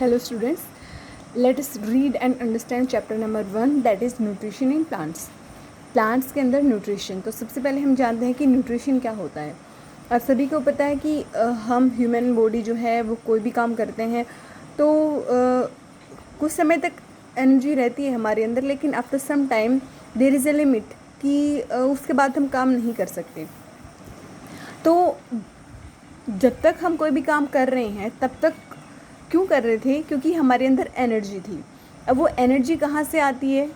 Hello students, let us read and understand chapter number 1 that is nutrition in plants. Plants के अंदर nutrition. तो सबसे पहले हम जानते हैं कि न्यूट्रिशन क्या होता है। आप सभी को पता है कि हम ह्यूमन बॉडी जो है वो कोई भी काम करते हैं तो कुछ समय तक एनर्जी रहती है हमारे अंदर, लेकिन after some time there is a limit कि उसके बाद हम काम नहीं कर सकते। तो जब तक हम कोई भी काम कर रहे हैं तब तक क्यों कर रहे थे? क्योंकि हमारे अंदर एनर्जी थी। अब वो एनर्जी कहाँ से आती है?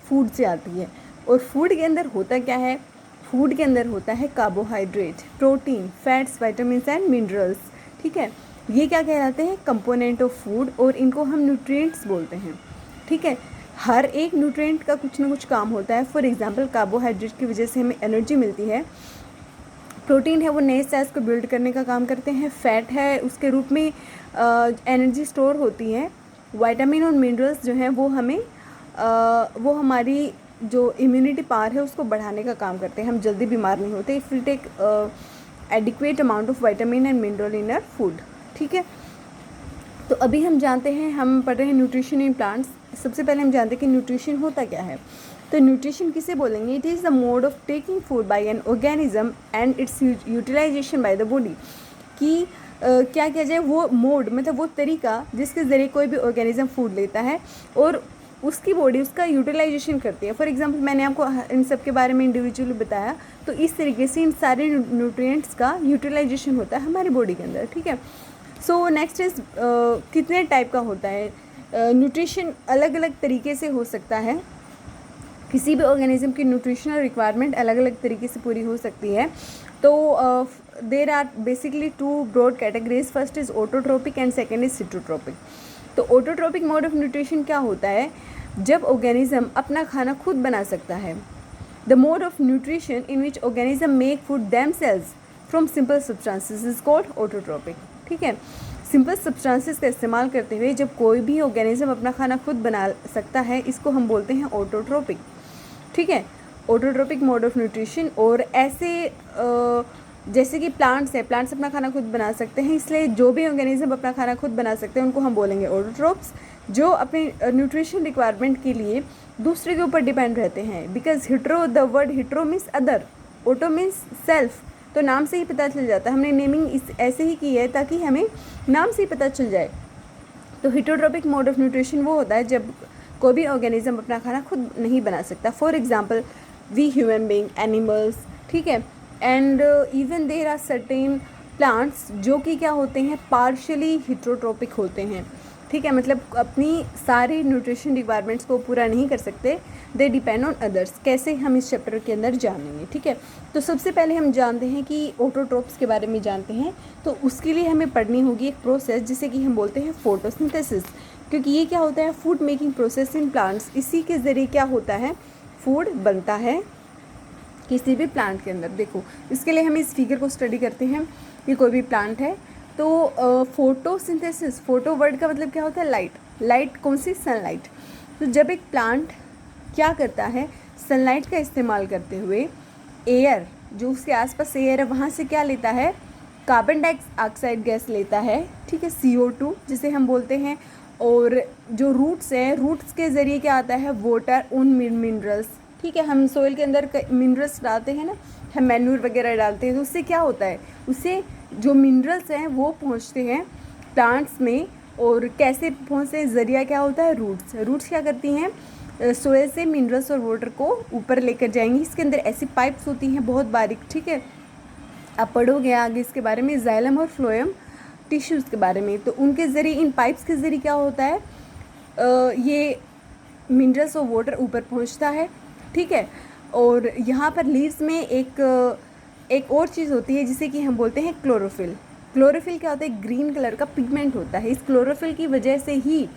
फूड से आती है। और फूड के अंदर होता क्या है? फूड के अंदर होता है carbohydrate, protein, fats, vitamins and minerals. ठीक है, ये क्या कहलाते हैं? कंपोनेंट ऑफ फूड, और इनको हम न्यूट्रिएंट्स बोलते हैं। ठीक है, हर एक न्यूट्रिएंट का कुछ ना कुछ काम होता है। फॉर एग्जांपल कार्बोहाइड्रेट की वजह से हमें एनर्जी मिलती है। प्रोटीन है वो नए सेल्स को बिल्ड करने का काम करते हैं। फैट है उसके रूप में एनर्जी स्टोर होती है। विटामिन और मिनरल्स जो हैं वो हमें वो हमारी जो इम्यूनिटी पावर है उसको बढ़ाने का काम करते हैं। हम जल्दी बीमार नहीं होते if we take adequate amount of vitamin and mineral in our food. ठीक है, तो अभी हम जानते हैं, हम पढ़ रहे हैं न्यूट्रिशन इन प्लांट्स। सबसे पहले हम जानते हैं कि न्यूट्रिशन होता क्या है। तो न्यूट्रिशन किसे बोलेंगे? It is the mode of taking food by an organism and its utilization by the body. कि क्या किया जाए, वो मोड मतलब वो तरीका जिसके ज़रिए कोई भी ऑर्गेनिज्म फूड लेता है और उसकी बॉडी उसका यूटिलाइजेशन करती है। फॉर एग्जांपल मैंने आपको इन सब के बारे में इंडिविजुअली बताया, तो इस तरीके से इन सारे न्यूट्रिएंट्स का यूटिलाइजेशन होता है हमारी बॉडी के अंदर। ठीक है, सो नेक्स्ट इज कितने टाइप का होता है न्यूट्रिशन? अलग अलग तरीके से हो सकता है। किसी भी ऑर्गेनिज्म की न्यूट्रिशनल रिक्वायरमेंट अलग अलग तरीके से पूरी हो सकती है। तो there are basically two broad categories. First is autotrophic and second is heterotrophic. तो ऑटोट्रोपिक मोड ऑफ न्यूट्रिशन क्या होता है? जब ऑर्गेनिज्म अपना खाना खुद बना सकता है। The mode of nutrition in which organism make food themselves from simple substances is called autotrophic. ठीक है, सिंपल सब्सटेंसेस का इस्तेमाल करते हुए जब कोई भी ऑर्गेनिज्म अपना खाना खुद बना सकता है, इसको हम बोलते हैं ऑटोट्रोपिक। ठीक है, ऑटोट्रोपिक मोड ऑफ न्यूट्रिशन। और ऐसे जैसे कि प्लांट्स है, प्लांट्स अपना खाना खुद बना सकते हैं, इसलिए जो भी ऑर्गेनिज्म अपना खाना खुद बना सकते हैं उनको हम बोलेंगे ऑटोट्रोप्स, जो अपने न्यूट्रिशन रिक्वायरमेंट के लिए दूसरे के ऊपर डिपेंड रहते हैं। Because hetero, the word hetero means other, auto means self. तो नाम से ही पता चल जाता है, हमने नेमिंग इस ऐसे ही की है ताकि हमें नाम से ही पता चल जाए। तो हिटरोट्रोपिक मोड ऑफ न्यूट्रिशन वो होता है जब कोई भी ऑर्गेनिज्म अपना खाना खुद नहीं बना सकता। For example we human being, animals. ठीक है, and even there are certain plants जो कि क्या होते हैं, पार्शियली हिटरोट्रोपिक होते हैं। ठीक है, मतलब अपनी सारी न्यूट्रिशन रिक्वायरमेंट्स को पूरा नहीं कर सकते, दे डिपेंड ऑन अदर्स। कैसे, हम इस चैप्टर के अंदर जानेंगे। ठीक है, तो सबसे पहले हम जानते हैं कि ऑटोट्रोप्स के बारे में जानते हैं। तो उसके लिए हमें पढ़नी होगी एक प्रोसेस जिसे कि हम बोलते हैं फोटोसिंथेसिस। क्योंकि ये क्या होता है? Food making process in plants. इसी के ज़रिए क्या होता है? फूड बनता है किसी भी प्लांट के अंदर। देखो, इसके लिए हम इस फिगर को स्टडी करते हैं कि कोई भी प्लांट है तो फोटोसिंथेसिस, फोटो वर्ड का मतलब क्या होता है? लाइट। लाइट कौन सी? सनलाइट। तो जब एक प्लांट क्या करता है, सनलाइट का इस्तेमाल करते हुए एयर, जो उसके आसपास एयर है वहाँ से क्या लेता है? कार्बन डाइऑक्साइड गैस लेता है। ठीक है, CO2 जिसे हम बोलते हैं। और जो रूट्स हैं, रूट्स के ज़रिए क्या आता है? वाटर, उन मिनरल्स। ठीक है, हम सोइल के अंदर मिनरल्स डालते हैं ना, हम मैन्यूर वगैरह डालते हैं, तो उससे क्या होता है? उससे जो मिनरल्स हैं वो पहुंचते हैं प्लांट्स में। और कैसे पहुंचते हैं? ज़रिया क्या होता है? रूट्स। रूट्स क्या करती हैं? सोइल से मिनरल्स और वाटर को ऊपर लेकर जाएंगी। इसके अंदर ऐसी पाइप्स होती हैं बहुत बारीक। ठीक है, आप पढ़ोगे आगे इसके बारे में, जाइलम और फ्लोएम टिश्यूज़ के बारे में। तो उनके ज़रिए, इन पाइप्स के ज़रिए क्या होता है? ये मिनरल्स और वाटर ऊपर पहुंचता है। ठीक है, और यहाँ पर लीव्स में एक और चीज़ होती है जिसे कि हम बोलते हैं क्लोरोफिल। क्लोरोफिल क्या होता है? ग्रीन कलर का पिगमेंट होता है। इस क्लोरोफिल की वजह से ही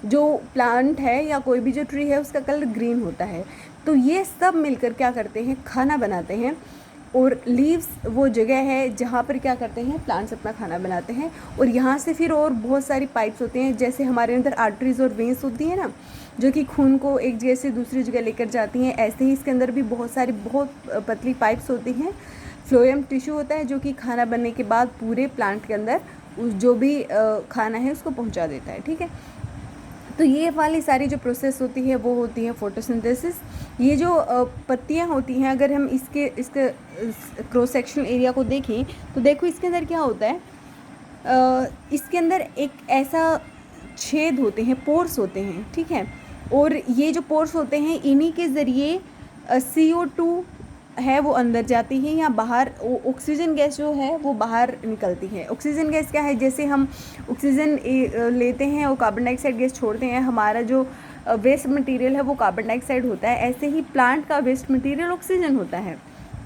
जो प्लांट है या कोई भी जो ट्री है उसका कलर ग्रीन होता है। तो ये सब मिलकर क्या करते हैं? खाना बनाते हैं। और लीव्स वो जगह है जहाँ पर क्या करते हैं? प्लांट्स अपना खाना बनाते हैं। और यहाँ से फिर और बहुत सारी पाइप्स होते हैं, जैसे हमारे अंदर आर्टरीज और वेंस होती है ना, जो कि खून को एक जगह से दूसरी जगह लेकर जाती हैं। ऐसे ही इसके अंदर भी बहुत सारी बहुत पतली पाइप्स होती हैं। फ्लोएम टिश्यू होता है जो कि खाना बनने के बाद पूरे प्लांट के अंदर जो भी खाना है उसको पहुंचा देता है, ठीक है। तो ये वाली सारी जो प्रोसेस होती है वो होती है फोटोसिंथेसिस। ये जो पत्तियाँ होती हैं, अगर हम इसके क्रॉस सेक्शनल एरिया को देखें तो देखो इसके अंदर क्या होता है, इसके अंदर एक ऐसा छेद होते हैं, पोर्स होते हैं, ठीक है। और ये जो पोर्स होते हैं इन्हीं के ज़रिए CO2 है वो अंदर जाती है या बाहर, ऑक्सीजन गैस जो है वो बाहर निकलती है। ऑक्सीजन गैस क्या है, जैसे हम ऑक्सीजन लेते हैं और कार्बन डाइऑक्साइड गैस छोड़ते हैं, हमारा जो वेस्ट मटेरियल है वो कार्बन डाइऑक्साइड होता है, ऐसे ही प्लांट का वेस्ट मटेरियल ऑक्सीजन होता है,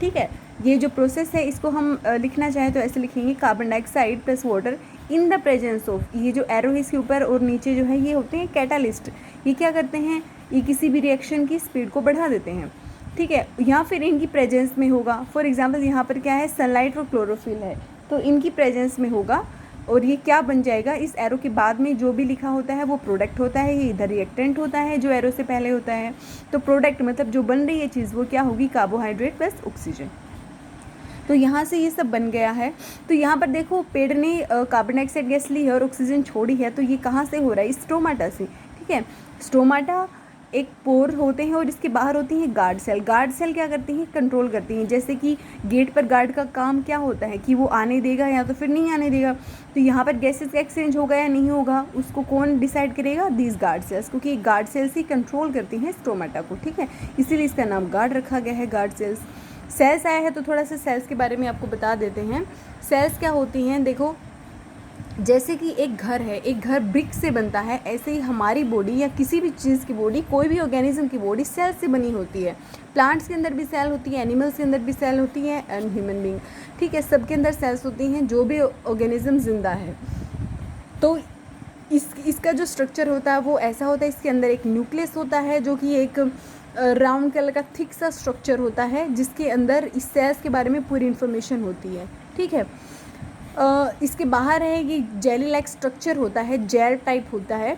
ठीक है। ये जो प्रोसेस है इसको हम लिखना चाहें तो ऐसे लिखेंगे, carbon dioxide plus water in the presence of, ये जो एरो है इसके ऊपर और नीचे जो है ये होते हैं कैटालिस्ट। ये क्या करते हैं, ये किसी भी रिएक्शन की स्पीड को बढ़ा देते हैं, ठीक है। या फिर इनकी प्रेजेंस में होगा, फॉर एग्जांपल यहाँ पर क्या है, सनलाइट और क्लोरोफिल है, तो इनकी प्रेजेंस में होगा और ये क्या बन जाएगा, इस एरो के बाद में जो भी लिखा होता है वो प्रोडक्ट होता है, ये इधर रिएक्टेंट होता है जो एरो से पहले होता है। तो प्रोडक्ट मतलब जो बन रही है चीज़ वो क्या होगी, कार्बोहाइड्रेट प्लस ऑक्सीजन। तो यहाँ से ये सब बन गया है। तो यहाँ पर देखो पेड़ ने कार्बन डाइऑक्साइड गैस ली है और ऑक्सीजन छोड़ी है, तो ये कहाँ से हो रहा है, स्टोमाटा से, ठीक है। स्टोमाटा एक पोर होते हैं और इसके बाहर होती हैं गार्ड सेल। गार्ड सेल क्या करती हैं, कंट्रोल करती हैं। जैसे कि गेट पर गार्ड का काम क्या होता है कि वो आने देगा या तो फिर नहीं आने देगा। तो यहाँ पर गैसेस का एक्सचेंज होगा या नहीं होगा उसको कौन डिसाइड करेगा, दीज गार्ड सेल्स, क्योंकि गार्ड सेल्स ही कंट्रोल करती हैं स्टोमाटा को, ठीक है। इसीलिए इसका नाम गार्ड रखा गया है, गार्ड सेल्स। सेल्स आया है तो थोड़ा सा सेल्स के बारे में आपको बता देते हैं। सेल्स क्या होती हैं, देखो जैसे कि एक घर है, एक घर ब्रिक से बनता है, ऐसे ही हमारी बॉडी या किसी भी चीज़ की बॉडी, कोई भी ऑर्गेनिज्म की बॉडी सेल से बनी होती है। प्लांट्स के अंदर भी सेल होती है, एनिमल्स के अंदर भी सेल होती है एंड ह्यूमन बीइंग, ठीक है। सबके अंदर सेल्स होती हैं जो भी ऑर्गेनिज्म जिंदा है। तो इसका जो स्ट्रक्चर होता है वो ऐसा होता है, इसके अंदर एक न्यूक्लियस होता है जो कि एक राउंड कलर का थिक सा स्ट्रक्चर होता है जिसके अंदर इस सेल्स के बारे में पूरी इन्फॉर्मेशन होती है, ठीक है। इसके बाहर है ये जेली लाइक स्ट्रक्चर होता है, जेल टाइप होता है,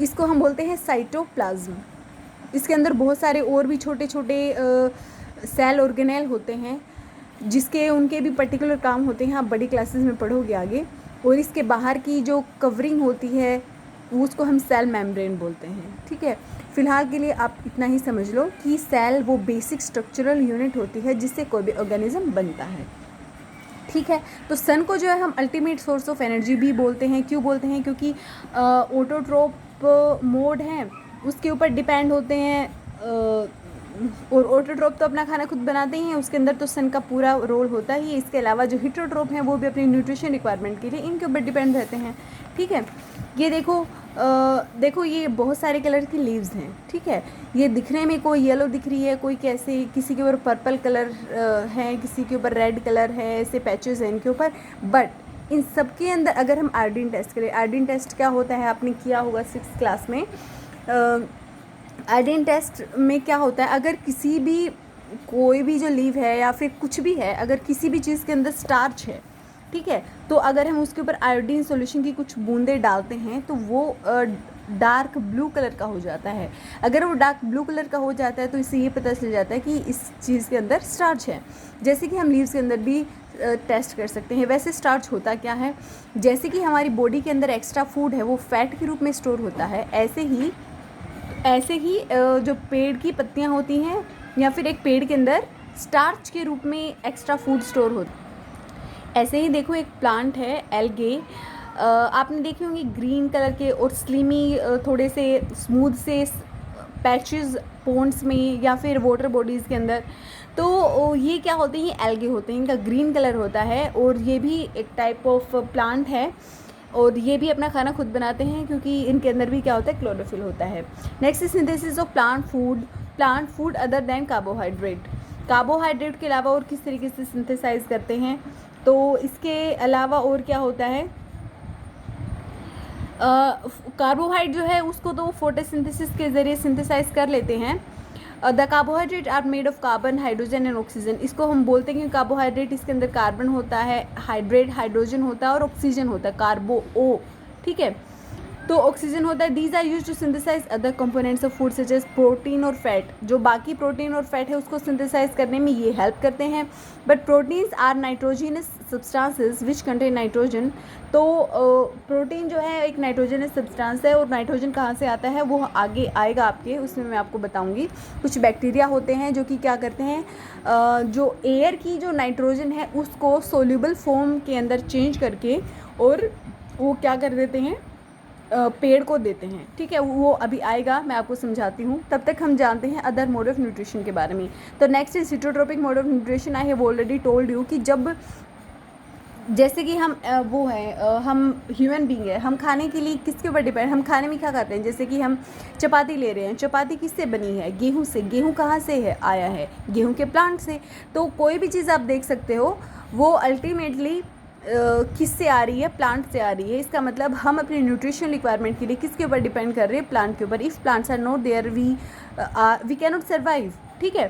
इसको हम बोलते हैं साइटोप्लाज्म। इसके अंदर बहुत सारे और भी छोटे छोटे सेल ऑर्गेनेल होते हैं जिसके उनके भी पर्टिकुलर काम होते हैं, आप बड़ी क्लासेस में पढ़ोगे आगे। और इसके बाहर की जो कवरिंग होती है उसको हम सेल मेम्ब्रेन बोलते हैं, ठीक है। फिलहाल के लिए आप इतना ही समझ लो कि सेल वो बेसिक स्ट्रक्चरल यूनिट होती है जिससे कोई भी ऑर्गेनिज्म बनता है, ठीक है। तो सन को जो है हम अल्टीमेट सोर्स ऑफ एनर्जी भी बोलते हैं। क्यों बोलते हैं, क्योंकि ऑटोट्रोप मोड है उसके ऊपर डिपेंड होते हैं, और ऑटोट्रोप तो अपना खाना खुद बनाते ही हैं, उसके अंदर तो सन का पूरा रोल होता ही है। इसके अलावा जो हिटरोट्रोप हैं वो भी अपनी न्यूट्रिशन रिक्वायरमेंट के लिए इनके ऊपर डिपेंड रहते हैं, ठीक है। ये देखो ये बहुत सारे कलर की लीव्स हैं, ठीक है। ये दिखने में कोई येलो दिख रही है, कोई कैसे, किसी के ऊपर पर्पल कलर है, किसी के ऊपर रेड कलर है, ऐसे पैचेस हैं इनके ऊपर। बट इन सब के अंदर अगर हम आयोडीन टेस्ट करें, आयोडीन टेस्ट क्या होता है आपने किया होगा 6th क्लास में। आयोडीन टेस्ट में क्या होता है, अगर किसी भी कोई भी जो लीव है या फिर कुछ भी है, अगर किसी भी चीज़ के अंदर स्टार्च है, ठीक है, तो अगर हम उसके ऊपर आयोडीन सॉल्यूशन की कुछ बूंदें डालते हैं तो वो डार्क ब्लू कलर का हो जाता है। अगर वो डार्क ब्लू कलर का हो जाता है तो इससे ये पता चल जाता है कि इस चीज़ के अंदर स्टार्च है। जैसे कि हम लीव्स के अंदर भी टेस्ट कर सकते हैं। वैसे स्टार्च होता क्या है, जैसे कि हमारी बॉडी के अंदर एक्स्ट्रा फूड है वो फैट के रूप में स्टोर होता है, ऐसे ही जो पेड़ की पत्तियाँ होती हैं या फिर एक पेड़ के अंदर स्टार्च के रूप में एक्स्ट्रा फूड स्टोर होता है। ऐसे ही देखो एक प्लांट है एल्गे, आपने देखे होंगे ग्रीन कलर के और स्लिमी थोड़े से स्मूथ से पैचेस पॉन्ड्स में या फिर वाटर बॉडीज़ के अंदर। तो ये क्या होते हैं, एल्गे होते हैं, इनका ग्रीन कलर होता है और ये भी एक टाइप ऑफ प्लांट है और ये भी अपना खाना खुद बनाते हैं क्योंकि इनके अंदर भी क्या होता है, क्लोरोफिल होता है। Next synthesis of plant food other than carbohydrate के अलावा और किस तरीके से सिंथेसाइज करते हैं। तो इसके अलावा और क्या होता है, कार्बोहाइड्रेट जो है उसको तो फोटोसिंथेसिस के ज़रिए सिंथेसाइज कर लेते हैं। The carbohydrate are made of carbon, hydrogen and oxygen. इसको हम बोलते हैं कि कार्बोहाइड्रेट इसके अंदर कार्बन होता है, हाइड्रेट हाइड्रोजन होता है और ऑक्सीजन होता है, कार्बो ओ, ठीक है। तो ऑक्सीजन होता है। These are use to synthesize other components of food such as protein और फैट। जो बाकी प्रोटीन और फैट है उसको सिंथेसाइज करने में ये हेल्प करते हैं। But proteins are nitrogenous substances which contain nitrogen. तो प्रोटीन जो है एक नाइट्रोजनस सब्सटेंस है, और नाइट्रोजन कहाँ से आता है वो आगे आएगा आपके, उसमें मैं आपको बताऊंगी। कुछ बैक्टीरिया होते हैं जो कि क्या करते हैं, जो एयर की जो नाइट्रोजन है उसको सोल्यूबल फॉर्म के अंदर चेंज करके और वो क्या कर देते हैं, पेड़ को देते हैं। ठीक है, वो अभी आएगा, मैं आपको समझाती हूँ। तब तक हम जानते हैं अदर मोड ऑफ न्यूट्रिशन के बारे में। तो next is heterotrophic mode of nutrition. I have already told you कि जब जैसे कि हम वो है, हम ह्यूमन बींग है, हम खाने के लिए किसके ऊपर डिपेंड, हम खाने में क्या खाते हैं, जैसे कि हम चपाती ले रहे हैं, चपाती किससे बनी है, गेहूं से। गेहूं कहाँ से है, आया है गेहूं के प्लांट से। तो कोई भी चीज़ आप देख सकते हो वो अल्टीमेटली किससे आ रही है, प्लांट से आ रही है। इसका मतलब हम अपनी न्यूट्रिशन रिक्वायरमेंट के लिए किसके ऊपर डिपेंड कर रहे हैं, प्लांट के ऊपर। If plants are not there we can not survive. ठीक है,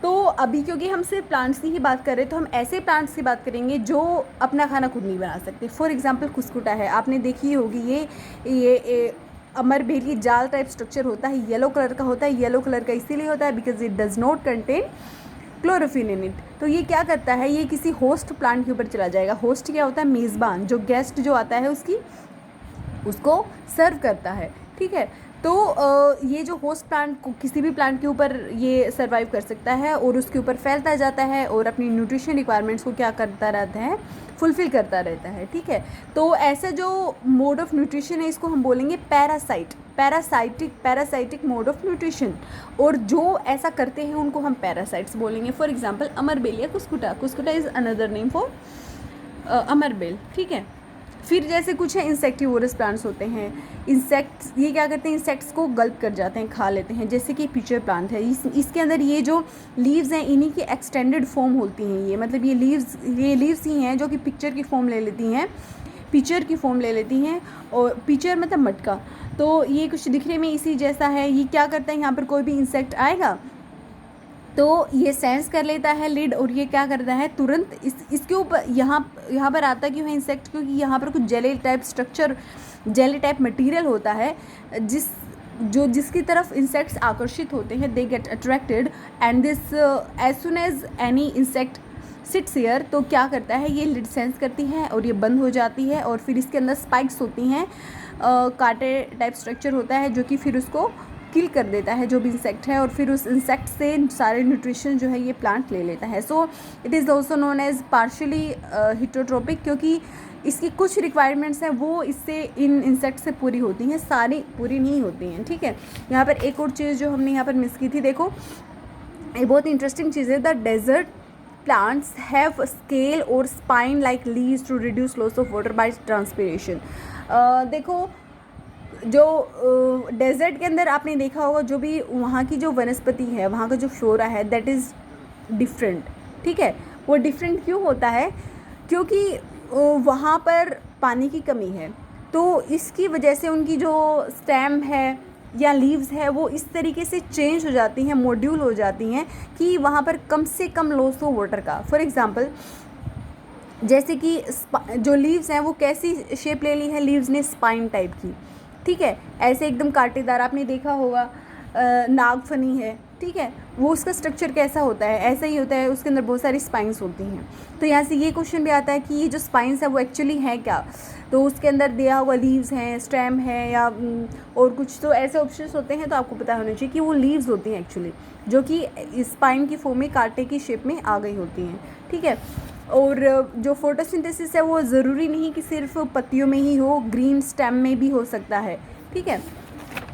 तो अभी क्योंकि हम सिर्फ प्लांट्स की ही बात कर रहे हैं, तो हम ऐसे प्लांट्स की बात करेंगे जो अपना खाना खुद नहीं बना सकते। फॉर एग्जांपल कुस्कुटा है, आपने देखी होगी, ये अमर बेल की जाल टाइप स्ट्रक्चर होता है, येलो कलर का होता है। येलो कलर का इसीलिए होता है because it does not contain chlorophyll in it. तो ये क्या करता है, ये किसी होस्ट प्लांट के ऊपर चला जाएगा। होस्ट क्या होता है, मेज़बान, जो गेस्ट जो आता है उसको सर्व करता है। ठीक है, तो ये जो होस्ट प्लांट को किसी भी प्लांट के ऊपर ये सर्वाइव कर सकता है और उसके ऊपर फैलता जाता है और अपनी न्यूट्रिशन रिक्वायरमेंट्स को क्या करता रहता है, फुलफ़िल करता रहता है। ठीक है, तो ऐसा जो मोड ऑफ न्यूट्रिशन है इसको हम बोलेंगे पैरासाइटिक मोड ऑफ न्यूट्रिशन। और जो ऐसा करते हैं उनको हम पैरासाइट्स बोलेंगे। फॉर एग्जांपल अमरबेल या cuscuta is another name for amarbel. ठीक है, फिर जैसे कुछ है इंसेक्टिवोरस प्लांट्स होते हैं। इंसेक्ट्स ये क्या करते हैं, इंसेक्ट्स को गल्प कर जाते हैं, खा लेते हैं। जैसे कि पिचर प्लांट है, इसके अंदर ये जो लीव्स हैं इन्हीं की एक्सटेंडेड फॉर्म होती हैं। ये मतलब ये लीव्स ही हैं जो कि पिक्चर की फॉर्म ले लेती हैं। और पिचर मतलब मटका। तो ये कुछ दिखने में इसी जैसा है। ये क्या करता है, यहाँ पर कोई भी इंसेक्ट आएगा तो ये सेंस कर लेता है लिड, और ये क्या करता है तुरंत इसके ऊपर यहाँ पर आता क्यों है इंसेक्ट, क्योंकि यहाँ पर कुछ जेली टाइप मटेरियल होता है जिसकी तरफ इंसेक्ट्स आकर्षित होते हैं। They get attracted and this as soon as any insect sits here, तो क्या करता है, ये लिड सेंस करती है और ये बंद हो जाती है। और फिर इसके अंदर स्पाइक्स होती हैं, कांटे टाइप स्ट्रक्चर होता है जो कि फिर उसको किल कर देता है जो भी इंसेक्ट है, और फिर उस इंसेक्ट से सारे न्यूट्रिशन जो है ये प्लांट ले लेता है। So it is also known as partially heterotrophic, क्योंकि इसकी कुछ रिक्वायरमेंट्स हैं वो इससे इन इंसेक्ट से पूरी होती हैं, सारी पूरी नहीं होती हैं। ठीक है, यहाँ पर एक और चीज़ जो हमने यहाँ पर मिस की थी, देखो ये बहुत इंटरेस्टिंग चीज़ है। The desert plants have scale or spine like leaves to reduce loss of water by transpiration। देखो जो डेजर्ट के अंदर आपने देखा होगा, जो भी वहाँ की जो वनस्पति है, वहाँ का जो फ्लोरा है, दैट इज़ डिफरेंट। ठीक है, वो डिफरेंट क्यों होता है, क्योंकि वहाँ पर पानी की कमी है, तो इसकी वजह से उनकी जो स्टेम है या लीव्स है वो इस तरीके से चेंज हो जाती हैं, मॉड्यूल हो जाती हैं कि वहाँ पर कम से कम लॉस हो वाटर का। फॉर एग्जांपल जैसे कि जो लीव्स हैं वो कैसी शेप ले ली है, लीव्स ने स्पाइन टाइप की। ठीक है, ऐसे एकदम कांटेदार, आपने देखा होगा नागफनी है। ठीक है, वो उसका स्ट्रक्चर कैसा होता है, ऐसा ही होता है, उसके अंदर बहुत सारी स्पाइंस होती हैं। तो यहाँ से ये क्वेश्चन भी आता है कि ये जो स्पाइंस है वो एक्चुअली है क्या, तो उसके अंदर दिया हुआ लीव्स हैं, स्टेम है या और कुछ, तो ऐसे ऑप्शंस होते हैं। तो आपको पता होना चाहिए कि वो लीव्स होती हैं एक्चुअली, जो कि स्पाइन की फॉर्म में कांटे की शेप में आ गई होती हैं। ठीक है, और जो फोटोसिंथेसिस है वो ज़रूरी नहीं कि सिर्फ पत्तियों में ही हो, ग्रीन स्टेम में भी हो सकता है। ठीक है,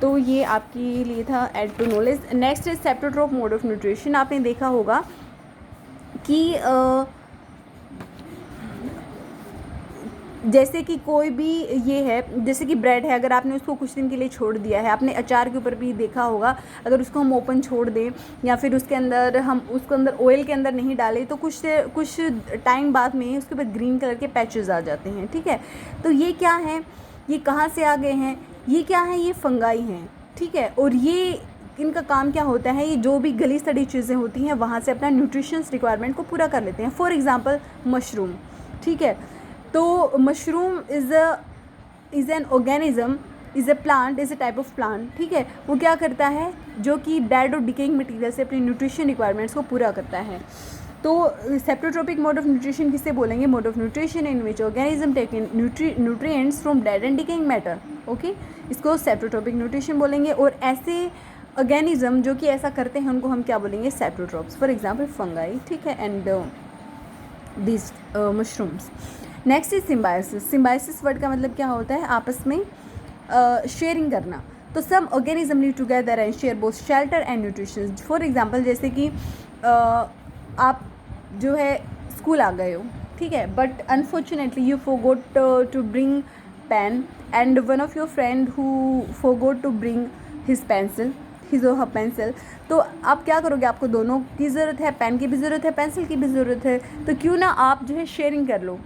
तो ये आपके लिए था add to knowledge. Next is saprotroph mode of nutrition. आपने देखा होगा कि जैसे कि कोई भी ये है, जैसे कि ब्रेड है, अगर आपने उसको कुछ दिन के लिए छोड़ दिया है, आपने अचार के ऊपर भी देखा होगा, अगर उसको हम ओपन छोड़ दें या फिर उसके अंदर हम उसको अंदर ऑयल के अंदर नहीं डालें तो कुछ टाइम बाद में उसके ऊपर ग्रीन कलर के पैचेस आ जाते हैं। ठीक है, तो ये क्या है, ये कहाँ से आ गए हैं, ये क्या है, ये फंगाई हैं। ठीक है, और ये इनका काम क्या होता है, ये जो भी गली सड़ी चीज़ें होती हैं वहाँ से अपना न्यूट्रिशंस रिक्वायरमेंट को पूरा कर लेते हैं। For example mushroom. ठीक है, तो mushroom is an organism, is a plant, is a type of plant. ठीक है, वो क्या करता है, जो कि डेड और डिकेइंग मटीरियल से अपनी न्यूट्रिशन रिक्वायरमेंट्स को पूरा करता है। तो सेप्टोट्रोपिक मोड ऑफ न्यूट्रिशन किसे बोलेंगे? Mode of nutrition in which organism take in nutrients from dead and decaying matter, okay, इसको सेप्टोट्रोपिक न्यूट्रिशन बोलेंगे। और ऐसे ऑर्गेनिज्म जो कि ऐसा करते हैं उनको हम क्या बोलेंगे? सेप्टोट्रोप्स, फॉर एग्जांपल फंगाई, ठीक है, and this mushrooms. Next is symbiosis. Symbiosis word का मतलब क्या होता है? आपस में शेयरिंग करना। तो some organism live together and share both shelter and nutrition. For example जैसे कि आप जो है स्कूल आ गए हो, ठीक है, but unfortunately you forgot to bring pen and one of your friend who forgot to bring his pencil, his or her pencil. तो आप क्या करोगे? आपको दोनों की ज़रूरत है, पेन की भी ज़रूरत है, पेंसिल की भी ज़रूरत है, तो क्यों ना आप जो है शेयरिंग कर लो,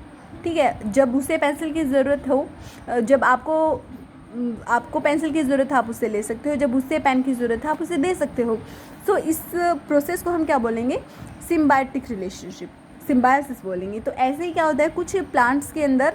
ठीक है। जब उसे पेंसिल की ज़रूरत हो, जब आपको पेंसिल की ज़रूरत है आप उससे ले सकते हो, जब उससे पेन की ज़रूरत है आप उसे दे सकते हो। सो इस प्रोसेस को हम क्या बोलेंगे? सिम्बायोटिक रिलेशनशिप, सिम्बायोसिस बोलेंगे। तो ऐसे ही क्या होता है, कुछ प्लांट्स के अंदर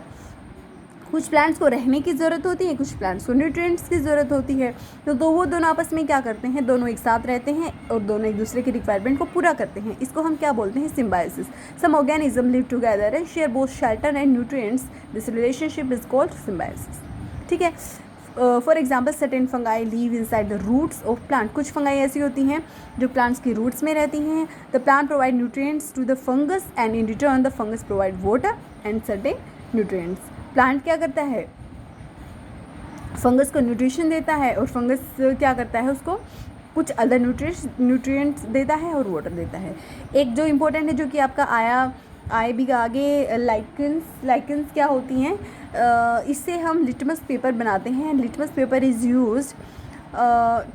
कुछ प्लांट्स को रहने की ज़रूरत होती है, कुछ प्लांट्स को न्यूट्रिएंट्स की ज़रूरत होती है। तो वो दोनों आपस में क्या करते हैं? दोनों एक साथ रहते हैं और दोनों एक दूसरे की रिक्वायरमेंट को पूरा करते हैं। इसको हम क्या बोलते हैं? Symbiosis. Some organism live together and share both shelter and nutrients, this relationship is called symbiosis, ठीक है। For example certain fungi live inside the roots of plant. कुछ फंगाई ऐसी होती हैं जो प्लांट्स की रूट्स में रहती हैं। The plant provide nutrients to the fungus and in return the fungus provide water and certain nutrients. Plant क्या करता है? फंगस को न्यूट्रिशन देता है और फंगस क्या करता है? उसको कुछ अदर न्यूट्रिएंट्स देता है और वाटर देता है। एक जो इम्पोर्टेंट है जो कि आपका आए भी आगे, लाइकेंस क्या होती हैं? इससे हम लिटमस पेपर बनाते हैं। Litmus paper is used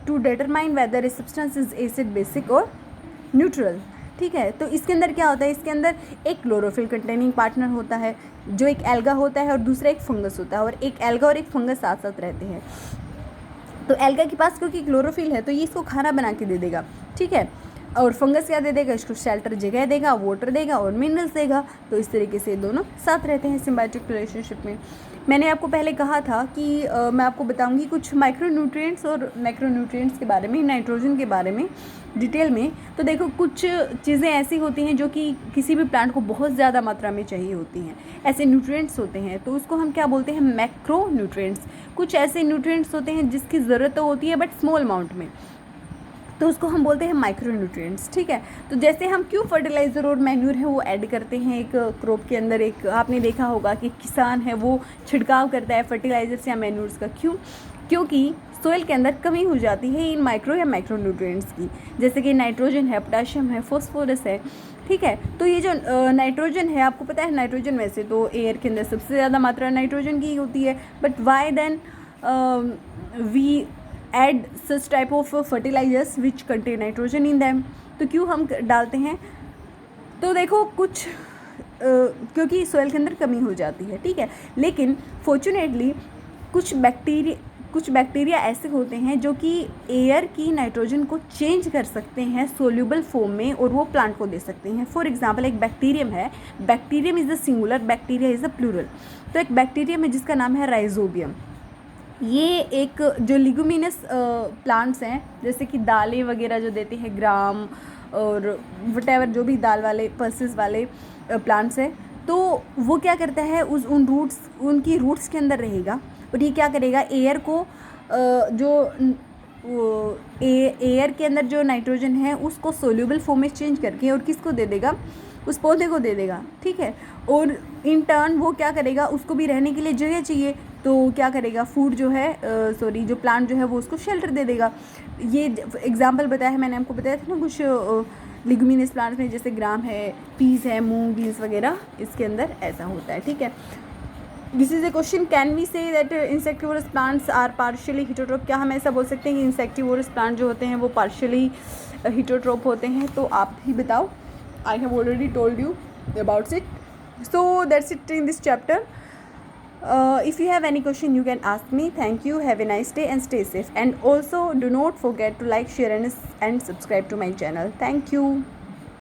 to determine whether a substance is acid, basic or neutral, ठीक है। तो इसके अंदर क्या होता है? इसके अंदर एक क्लोरोफिल कंटेनिंग पार्टनर होता है जो एक एल्गा होता है और दूसरा एक फंगस होता है, और एक एल्गा और एक फंगस साथ साथ रहते हैं। तो एल्गा के पास क्योंकि क्लोरोफिल है तो ये इसको खाना बना के दे देगा, ठीक है, और फंगस क्या दे देगा? इसको शेल्टर जगह देगा, वाटर देगा और मिनरल्स देगा। तो इस तरीके से दोनों साथ रहते हैं सिम्बायोटिक रिलेशनशिप में। मैंने आपको पहले कहा था कि मैं आपको बताऊंगी कुछ माइक्रोन्यूट्रिएंट्स और मैक्रोन्यूट्रिएंट्स के बारे में, नाइट्रोजन के बारे में डिटेल में। तो देखो कुछ चीज़ें ऐसी होती हैं जो कि किसी भी प्लांट को बहुत ज़्यादा मात्रा में चाहिए होती हैं, ऐसे न्यूट्रिएंट्स होते हैं, तो उसको हम क्या बोलते हैं? मैक्रोन्यूट्रिएंट्स। कुछ ऐसे न्यूट्रिएंट्स होते हैं जिसकी ज़रूरत तो होती है बट स्मॉल अमाउंट में, तो उसको हम बोलते हैं माइक्रोन्यूट्रिएंट्स, ठीक है। तो जैसे हम क्यों फर्टिलाइज़र और मैन्यूर है वो ऐड करते हैं एक क्रॉप के अंदर, एक आपने देखा होगा कि किसान है वो छिड़काव करता है फर्टिलाइजर्स या मैन्यूर्स का, क्यों? क्योंकि सोइल के अंदर कमी हो जाती है इन माइक्रो या माइक्रोन्यूट्रिएंट्स की, जैसे कि नाइट्रोजन है, पोटाशियम है, फॉस्फोरस है, ठीक है। तो ये जो नाइट्रोजन है, आपको पता है नाइट्रोजन वैसे तो एयर के अंदर सबसे ज़्यादा मात्रा नाइट्रोजन की होती है, but why then we add such type of fertilizers which contain nitrogen in them। तो क्यों हम डालते हैं? तो देखो कुछ क्योंकि सोइल के अंदर कमी हो जाती है, ठीक है। लेकिन फॉर्चुनेटली कुछ बैक्टीरिया ऐसे होते हैं जो कि एयर की नाइट्रोजन को चेंज कर सकते हैं सोल्यूबल फॉर्म में और वो प्लांट को दे सकते हैं। फॉर एग्जांपल एक बैक्टीरियम है, bacterium is a singular, bacteria is a plural. तो एक बैक्टीरियम है जिसका नाम है राइजोबियम। ये एक जो लिगुमिनस प्लांट्स हैं, जैसे कि दालें वगैरह जो देते हैं, ग्राम और वटेवर जो भी दाल वाले पल्सेस वाले प्लांट्स हैं, तो वो क्या करता है उनकी रूट्स के अंदर रहेगा और ये क्या करेगा? एयर को एयर के अंदर जो नाइट्रोजन है उसको सोल्यूबल फॉर्म में चेंज करके और किसको दे देगा? उस पौधे को दे देगा, ठीक है। और इन टर्न वो क्या करेगा? उसको भी रहने के लिए जगह चाहिए, तो क्या करेगा? फूड जो है जो प्लांट जो है वो उसको शेल्टर दे देगा। ये एग्जांपल बताया है मैंने, आपको बताया था ना कुछ लिगुमिनस प्लांट्स में, जैसे ग्राम है, पीस है, मूंग, बीन्स वगैरह, इसके अंदर ऐसा होता है, ठीक है। This is a question, can we say that insectivorous plants are partially heterotroph? क्या हम ऐसा बोल सकते हैं कि इंसेक्टिवोरस प्लांट जो होते हैं वो पार्शियली हिटोट्रोप होते हैं? तो आप ही बताओ। आई have already told you about it. So that's it in this chapter. If you have any question you can ask me. Thank you, have a nice day and stay safe, and also do not forget to like, share and subscribe to my channel. Thank you.